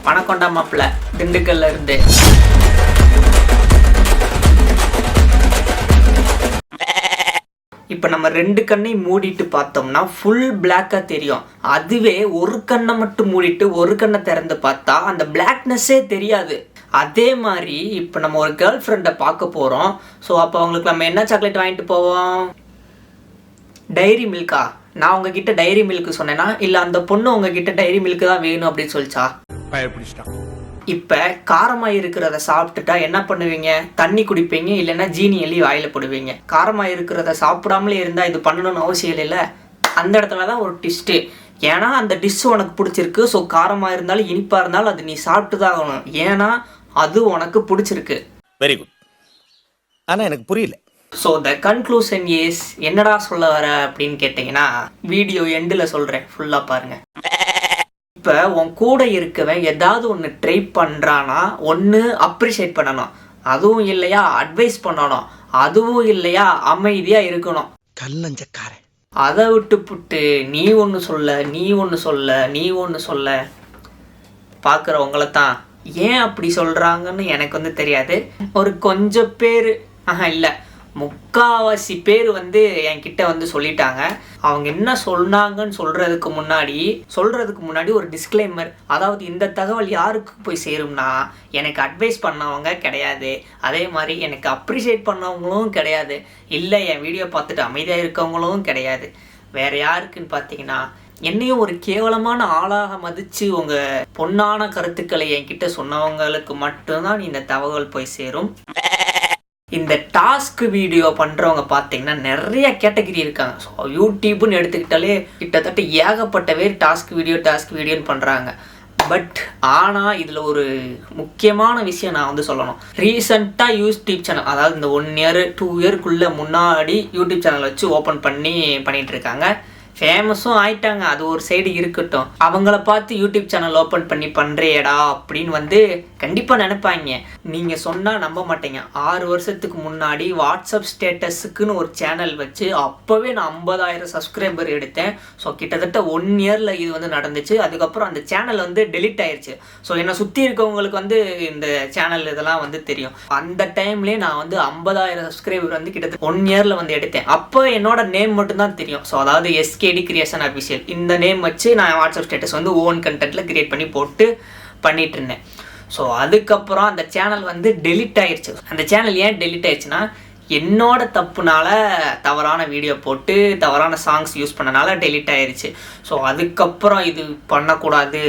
பணக்கொண்டா மாப்பிள்ள திண்டுக்கல்ல இருந்து. இப்போ நம்ம ரெண்டு கண்ணையும் மூடிட்டு பார்த்தோம்னா ஃபுல் பிளாக்காக தெரியும். அதுவே ஒரு கண்ணை மட்டும் மூடிட்டு ஒரு கண்ணை திறந்து பார்த்தா அந்த பிளாக்னஸ்ஸே தெரியாது. அதே மாதிரி இப்போ நம்ம ஒரு கேர்ள் ஃப்ரெண்டை பார்க்க போகிறோம். ஸோ அப்போ அவங்களுக்கு நம்ம என்ன சாக்லேட் வாங்கிட்டு போவோம்? டைரி மில்கா. நான் உங்ககிட்ட டைரி மில்க் சொன்னேன்னா இல்லை அந்த பொண்ணு உங்ககிட்ட டைரி மில்க் தான் வேணும் அப்படின்னு சொல்லிச்சா? இப்போ காரமாக இருக்கிறத சாப்பிட்டுட்டா என்ன பண்ணுவீங்க? தண்ணி குடிப்பீங்க, இல்லைன்னா ஜீனி எள்ளி வாயில் போடுவீங்க. காரமாக இருக்கிறத சாப்பிடாமலே இருந்தால் இது பண்ணணும்னு அவசியம் இல்லை. அந்த இடத்துல தான் ஒரு டிஷ்ட்டு. ஏன்னா அந்த டிஷ் உனக்கு பிடிச்சிருக்கு. ஸோ காரமாக இருந்தாலும் இனிப்பாக இருந்தாலும் அது நீ சாப்பிட்டு தான் ஆகணும். ஏன்னா அது உனக்கு பிடிச்சிருக்கு. Very good. ஆனால் எனக்கு புரியல. ஸோ த கன்க்ளூஷன் இஸ், என்னடா சொல்ல வர அப்படின்னு கேட்டிங்கன்னா வீடியோ எண்டில் சொல்கிறேன், ஃபுல்லாக பாருங்கள். இப்போ உன் கூட இருக்கவன் ஏதாவது ஒன்று ட்ரை பண்ணுறான்னா ஒன்று அப்ரிஷியேட் பண்ணணும், அதுவும் இல்லையா அட்வைஸ் பண்ணணும், அதுவும் இல்லையா அமைதியாக இருக்கணும். கல்லஞ்சக்காரன். அதை விட்டுப்புட்டு நீ ஒன்று சொல்ல நீ ஒன்று சொல்ல நீ ஒன்று சொல்ல பார்க்குறவங்கள தான் ஏன் அப்படி சொல்கிறாங்கன்னு எனக்கு வந்து தெரியாது. ஒரு கொஞ்சம் பேர் இல்லை, முக்கால்வாசி பேர் வந்து என்கிட்ட வந்து சொல்லிட்டாங்க. அவங்க என்ன சொன்னாங்கன்னு சொல்கிறதுக்கு முன்னாடி ஒரு டிஸ்க்ளைமர். அதாவது இந்த தகவல் யாருக்கு போய் சேரும்னா, எனக்கு அட்வைஸ் பண்ணவங்க கிடையாது, அதே மாதிரி எனக்கு அப்ரிஷியேட் பண்ணவங்களும் கிடையாது, இல்லை என் வீடியோ பார்த்துட்டு அமைதியாக இருக்கவங்களும் கிடையாது. வேறு யாருக்குன்னு பார்த்தீங்கன்னா, என்னையும் ஒரு கேவலமான ஆளாக மதித்து உங்கள் பொன்னான கருத்துக்களை என்கிட்ட சொன்னவங்களுக்கு மட்டும்தான் இந்த தகவல் போய் சேரும். இந்த டாஸ்க் வீடியோ பண்ணுறவங்க பார்த்தீங்கன்னா நிறைய கேட்டகரி இருக்காங்க. ஸோ யூடியூப்னு எடுத்துக்கிட்டாலே கிட்டத்தட்ட ஏகப்பட்ட பேர் டாஸ்க் வீடியோன்னு பண்ணுறாங்க. பட் ஆனால் இதில் ஒரு முக்கியமான விஷயம் நான் வந்து சொல்லணும். ரீசெண்டாக யூடியூப் சேனல், அதாவது இந்த 1 இயர் 2 இயர்க்குள்ளே முன்னாடி யூடியூப் சேனல் வச்சு ஓப்பன் பண்ணிகிட்ருக்காங்க. ஃபேமஸும் ஆயிட்டாங்க. அது ஒரு சைடு இருக்கட்டும். அவங்கள பார்த்து யூடியூப் சேனல் ஓப்பன் பண்ணி பண்ணுறியடா அப்படின்னு வந்து கண்டிப்பாக நினைப்பாங்க. நீங்கள் சொன்னால் நம்ப மாட்டீங்க. 6 வருஷத்துக்கு முன்னாடி வாட்ஸ்அப் ஸ்டேட்டஸுக்குன்னு ஒரு சேனல் வச்சு அப்போவே நான் 50,000 சப்ஸ்கிரைபர் எடுத்தேன். ஸோ கிட்டத்தட்ட 1 இயரில் இது வந்து நடந்துச்சு. அதுக்கப்புறம் அந்த சேனல் வந்து டெலிட் ஆயிடுச்சு. ஸோ என்னை சுற்றி இருக்கவங்களுக்கு வந்து இந்த சேனல் இதெல்லாம் வந்து தெரியும். அந்த டைம்லேயே நான் வந்து 50,000 சப்ஸ்கிரைபர் வந்து கிட்டத்தட்ட 1 இயரில் வந்து எடுத்தேன். அப்போ என்னோட நேம் மட்டும்தான் தெரியும். ஸோ அதாவது எஸ்கேடி கிரியேஷன் அஃபிஷியல் இந்த நேம் வச்சு நான் வாட்ஸ்அப் ஸ்டேட்டஸ் வந்து ஓன் கண்டென்ட்டில் கிரியேட் பண்ணி பண்ணிட்டு இருந்தேன். ஸோ அதுக்கப்புறம் அந்த சேனல் வந்து டெலிட் ஆயிடுச்சு. அந்த சேனல் ஏன் டெலிட் ஆயிடுச்சுன்னா, என்னோட தப்புனால தவறான வீடியோ போட்டு தவறான சாங்ஸ் யூஸ் பண்ணனால டெலிட் ஆயிடுச்சு. ஸோ அதுக்கப்புறம் இது பண்ணக்கூடாது.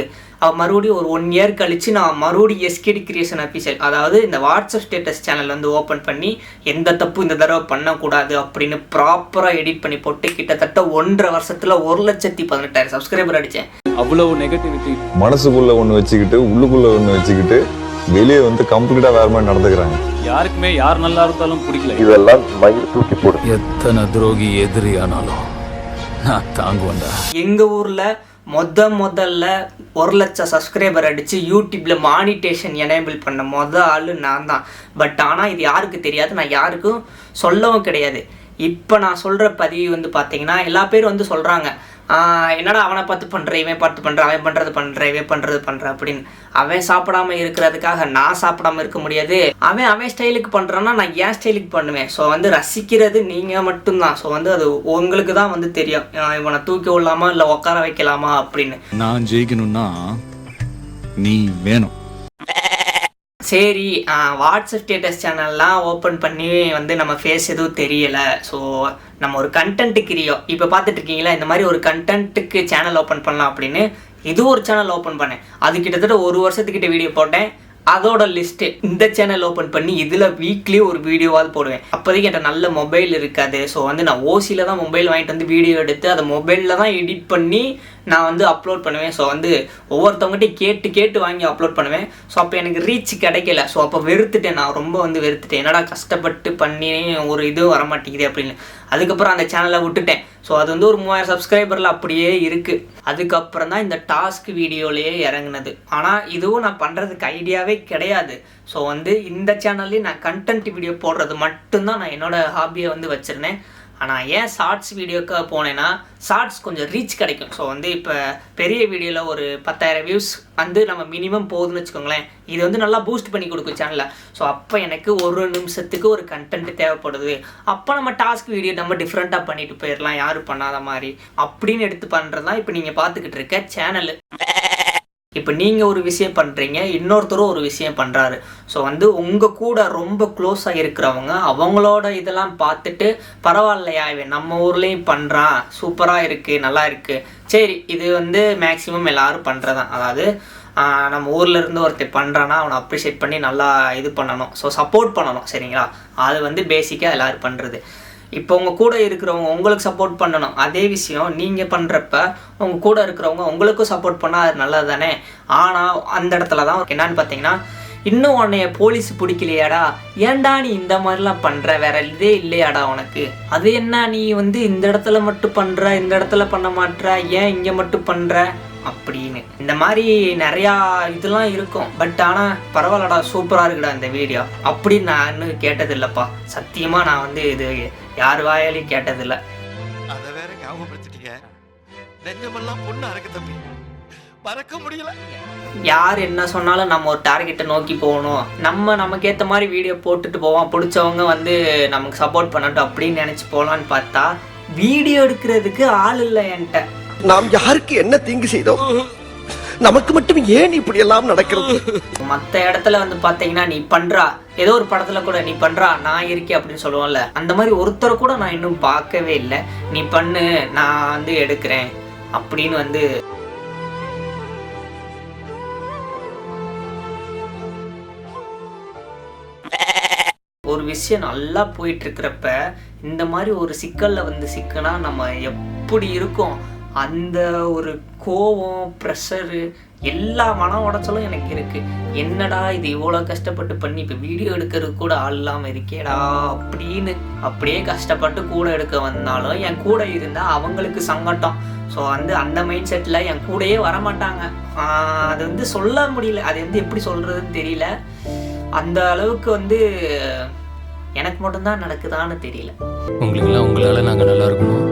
மறுபடியும் ஒரு 1 இயர் கழித்து நான் மறுபடியும் எஸ்கேடி கிரியேஷன் அஃபிஷியல், அதாவது இந்த வாட்ஸ்அப் ஸ்டேட்டஸ் சேனல் வந்து ஓப்பன் பண்ணி எந்த தப்பு இந்த தடவை பண்ணக்கூடாது அப்படின்னு ப்ராப்பராக எடிட் பண்ணி போட்டு கிட்டத்தட்ட 1.5 வருஷத்தில் 1,18,000 சப்ஸ்கிரைபர் அடித்தேன். அவ்வளவு நெகட்டிவிட்டி மனசுக்குள்ள ஒன்று வச்சுக்கிட்டு உள்ளுக்குள்ள ஒன்று வச்சுக்கிட்டு வெளியே வந்து கம்ப்ளீட்டாக வேற மாதிரி நடந்துக்கிறாங்க. யாருக்குமே யார் நல்லா இருந்தாலும் பிடிக்கல. இதெல்லாம் மயிர் தூக்கி போடு. எத்தனை துரோகி எதிரியானாலும் நான் தாங்குவேன்டா. எங்கள் ஊரில் முதல்ல 1,00,000 சப்ஸ்கிரைபர் அடித்து யூடியூப்பில் மானிட்டேஷன் எனேபிள் பண்ண ஆள் நான் தான். பட் ஆனால் இது யாருக்கு தெரியாது, நான் யாருக்கும் சொல்லவும் கிடையாது. இப்போ நான் சொல்கிற பதிவு வந்து பார்த்தீங்கன்னா எல்லா பேரும் வந்து சொல்கிறாங்க, என்னடா அவனை பார்த்து பண்ணுற, இவன் பார்த்து பண்ணுற, அவன் பண்ணுறது பண்ணுற அப்படின்னு. அவன் சாப்பிடாம இருக்கிறதுக்காக நான் சாப்பிடாம இருக்க முடியாது. அவன் ஸ்டைலுக்கு பண்ணுறான்னா நான் என் ஸ்டைலுக்கு பண்ணுவேன். ஸோ வந்து ரசிக்கிறது நீங்கள் மட்டும்தான். ஸோ வந்து அது உங்களுக்கு தான் வந்து தெரியும், இவனை தூக்கி விடலாமா இல்லை உட்கார வைக்கலாமா அப்படின்னு. நான் ஜெயிக்கணும்னா நீ வேணும். சரி, வாட்ஸ்அப் ஸ்டேட்டஸ் சேனல்லாம் ஓப்பன் பண்ணி வந்து நம்ம ஃபேஸ் எதுவும் தெரியலை. ஸோ நம்ம ஒரு கண்டென்ட் கிரியோ இப்போ பார்த்துட்டு இருக்கீங்களா, இந்த மாதிரி ஒரு கண்டென்ட்டுக்கு சேனல் ஓப்பன் பண்ணலாம் அப்படின்னு இது ஒரு சேனல் ஓப்பன் பண்ணேன். அது கிட்டத்தட்ட 1 வருஷத்துக்கிட்ட வீடியோ போட்டேன். அதோட லிஸ்ட்டு இந்த சேனல் ஓப்பன் பண்ணி இதில் வீக்லி ஒரு வீடியோவாவது போடுவேன். அப்போதைக்கு என்கிட்ட நல்ல மொபைல் இருக்காது. ஸோ வந்து நான் ஓசியில் தான் மொபைல் வாங்கிட்டு வந்து வீடியோ எடுத்து அதை மொபைலில் தான் எடிட் பண்ணி நான் வந்து அப்லோட் பண்ணுவேன். ஸோ வந்து ஒவ்வொருத்தவங்ககிட்டையும் கேட்டு வாங்கி அப்லோட் பண்ணுவேன். ஸோ அப்போ எனக்கு ரீச் கிடைக்கல. ஸோ அப்போ வெறுத்துட்டேன், நான் ரொம்ப வந்து வெறுத்துட்டேன். என்னடா கஷ்டப்பட்டு பண்ணி ஒரு இது வரமாட்டேங்குது அப்படின்னு. அதுக்கப்புறம் அந்த சேனலை விட்டுட்டேன். ஸோ அது வந்து ஒரு 3000 சப்ஸ்கிரைபரில் அப்படியே இருக்குது. அதுக்கப்புறம் தான் இந்த டாஸ்க் வீடியோலேயே இறங்குனது. ஆனால் இதுவும் நான் பண்ணுறதுக்கு ஐடியாவே கிடையாது. ஸோ வந்து இந்த சேனல்லையும் நான் கண்டென்ட் வீடியோ போடுறது மட்டும்தான் நான் என்னோடய ஹாபியை வந்து வச்சுருந்தேன். ஆனால் ஏன் ஷார்ட்ஸ் வீடியோக்கு போனேன்னா ஷார்ட்ஸ் கொஞ்சம் ரீச் கிடைக்கும். ஸோ வந்து இப்போ பெரிய வீடியோவில் ஒரு 10,000 வியூஸ் வந்து நம்ம மினிமம் போகுதுன்னு வச்சுக்கோங்களேன். இது வந்து நல்லா பூஸ்ட் பண்ணி கொடுக்கும் சேனலில். ஸோ அப்போ எனக்கு ஒரு நிமிஷத்துக்கு ஒரு கண்டென்ட் தேவைப்படுது. அப்போ நம்ம டாஸ்க் வீடியோ நம்ம டிஃப்ரெண்ட்டாக பண்ணிட்டு போயிடலாம், யாரும் பண்ணாத மாதிரி அப்படின்னு எடுத்து பண்ணுறது தான் இப்போ நீங்கள் பார்த்துக்கிட்டு இருக்க சேனலு. இப்போ நீங்கள் ஒரு விஷயம் பண்ணுறீங்க, இன்னொருத்தரும் ஒரு விஷயம் பண்ணுறாரு. ஸோ வந்து உங்கள் கூட ரொம்ப க்ளோஸாக இருக்கிறவங்க அவங்களோட இதெல்லாம் பார்த்துட்டு பரவாயில்லையா இவன் நம்ம ஊர்லேயும் பண்ணுறான், சூப்பராக இருக்குது, நல்லா இருக்குது, சரி இது வந்து மேக்ஸிமம் எல்லோரும் பண்ணுறதான். அதாவது நம்ம ஊரில் இருந்து ஒருத்தர் பண்ணுறான்னா அவனை அப்ரிஷியேட் பண்ணி நல்லா இது பண்ணணும், ஸோ சப்போர்ட் பண்ணணும், சரிங்களா? அது வந்து பேசிக்காக எல்லோரும் பண்ணுறது. இப்போ உங்கள் கூட இருக்கிறவங்க உங்களுக்கு சப்போர்ட் பண்ணணும். அதே விஷயம் நீங்கள் பண்ணுறப்ப உங்கள் கூட இருக்கிறவங்க உங்களுக்கும் சப்போர்ட் பண்ணால் அது நல்லது தானே. ஆனால் அந்த இடத்துல தான் என்னன்னு பார்த்தீங்கன்னா, இன்னும் உன்னைய போலீஸ் பிடிக்கலையாடா, ஏன்டா நீ இந்த மாதிரிலாம் பண்ணுற, வேற இதே இல்லையாடா உனக்கு, அது என்ன நீ வந்து இந்த இடத்துல மட்டும் பண்ணுற, இந்த இடத்துல பண்ண மாட்ற, ஏன் இங்கே மட்டும் பண்ணுற அப்படின்னு இந்த மாதிரி நிறையா இதெல்லாம் இருக்கும். பட் ஆனால் பரவாயில்லடா, சூப்பராக இருக்குடா இந்த வீடியோ அப்படின்னு நான் இன்னும் கேட்டதில்லைப்பா. சத்தியமாக நான் வந்து இது யார் வாயாலையும் கேட்டதில்லை. அதை வேற ஞாபகப்படுத்திட்டீங்க. நெஞ்சமெல்லாம் பொண்ணா இருக்கு தம்பி, மறக்க முடியல. யார் என்ன சொன்னாலும் நம்ம ஒரு டார்கெட்டை நோக்கி போகணும், நமக்கு ஏற்ற மாதிரி வீடியோ போட்டுட்டு போவோம், பிடிச்சவங்க வந்து நமக்கு சப்போர்ட் பண்ணட்டும் அப்படின்னு நினச்சி போகலான்னு பார்த்தா வீடியோ எடுக்கிறதுக்கு ஆள் இல்லை என்கிட்ட. நாம் யாருக்கு என்ன தீங்கு செய்தோம், நமக்கு மட்டும் ஏன் இப்படி எல்லாம் நடக்கிறது? மற்ற இடத்துல வந்து பார்த்தீங்கன்னா நீ பண்ணுறா, ஏதோ ஒரு படத்தில் கூட நீ பண்ணுறா நான் இருக்கேன் அப்படின்னு சொல்லுவோம்ல, அந்த மாதிரி ஒருத்தரை கூட நான் இன்னும் பார்க்கவே இல்லை. நீ பண்ணு நான் வந்து எடுக்கிறேன் அப்படின்னு வந்து ஒரு விஷயம் நல்லா போயிட்டு இருக்கிறப்ப இந்த மாதிரி ஒரு சிக்கல்ல வந்து சிக்கனா நம்ம எப்படி இருக்கும், அந்த ஒரு கோவம், ப்ரெஷரு, எல்லா மன உடச்சலும் எனக்கு இருக்கு. என்னடா இது இவ்வளோ கஷ்டப்பட்டு பண்ணி இப்போ வீடியோ எடுக்கிறது கூட ஆள் இல்லாமல் இருக்கேடா அப்படின்னு அப்படியே கஷ்டப்பட்டு கூட எடுக்க வந்தாலும் என் கூட இருந்தால் அவங்களுக்கு சங்கட்டம். ஸோ வந்து அந்த மைண்ட் செட்டில் என் கூடயே வரமாட்டாங்க. அது வந்து சொல்ல முடியல, அது வந்து எப்படி சொல்கிறதுன்னு தெரியல. அந்த அளவுக்கு வந்து எனக்கு மட்டும்தான் நடக்குதான்னு தெரியல. உங்களுக்கெல்லாம் உங்களால் நாங்கள் நல்லா இருக்கணும்,